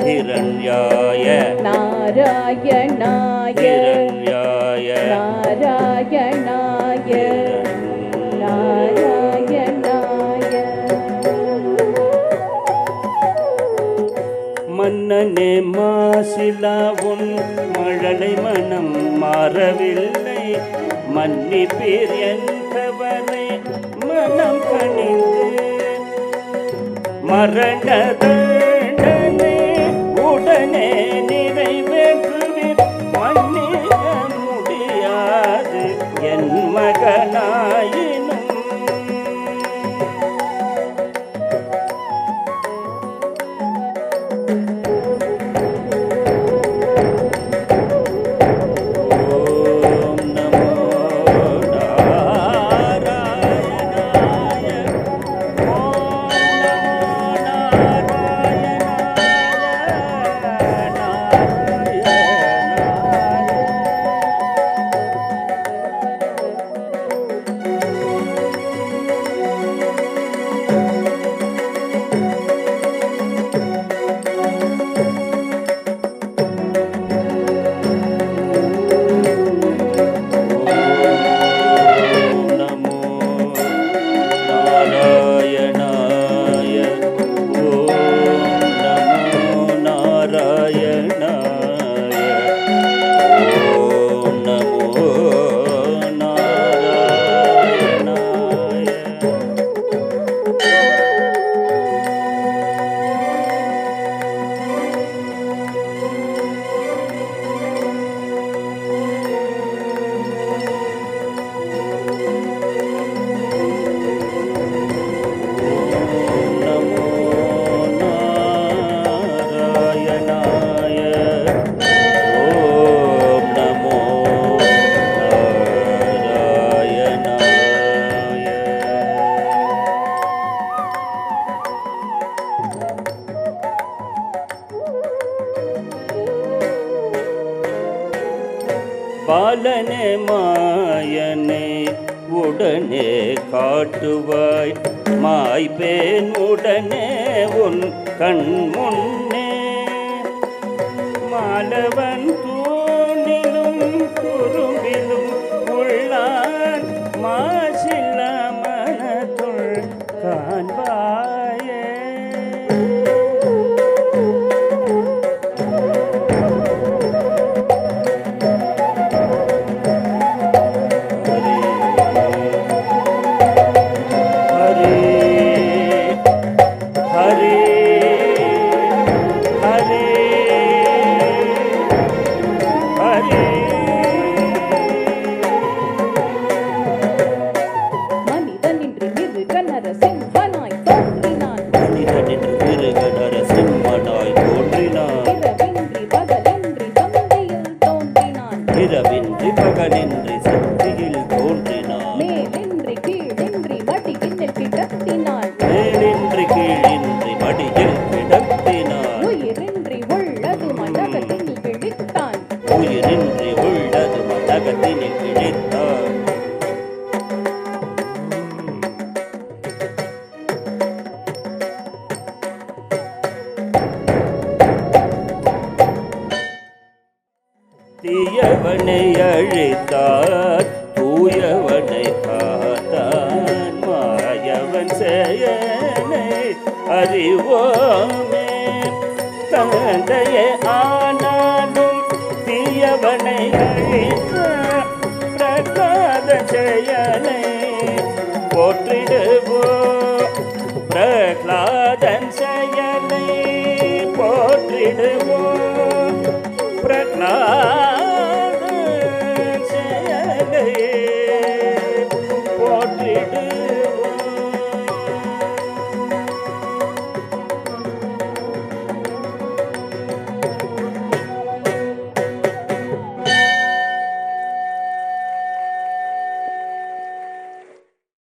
हिरण्याय नारायणाय हिरण्याय नारायणाय नारायणाय மன்னனே மாசிலா உன் மழலை மனம் மாறவில்லை மன்னிப்பீர் என்பவரை மனம் கணிந்து மரண தண்டனை உடனே நிறைவேற்றுவீர் மன்னிக்க முடியாது என் மகனாயினும் பாலனே மாயனே உடனே காட்டுவாய் மாய்பேன் உடனே உன் கண் முன்னே மாலவன் தூணிலும் குறும்பிலும் உள்ளான் மாசில்ல மனத்துள் காண்பாயே இரவின்றி பகலின்றி சக்தியில் தோன்றினான் மேலின்றி கீழின்றி மடியில் கிடத்தினாள் மேலின்றி கீழின்றி மடியில் கிடத்தினான் உயிரின்றி உள்ளது மடகத்தினில் கிழித்தான் உயிரின்றி உள்ளது மடகத்தினில் கிழித்தான் தீயவனை அழித்தார் தூயவனை காத்தான் மாயவன் செயலை அறிவோமே தந்தையே ஆனாலும் தீயவனை அழித்தார் பிரகாத செயலை போற்றிடுவோம் பிரகலாதன் செயலை போற்றிடுவோம் பிரகலாத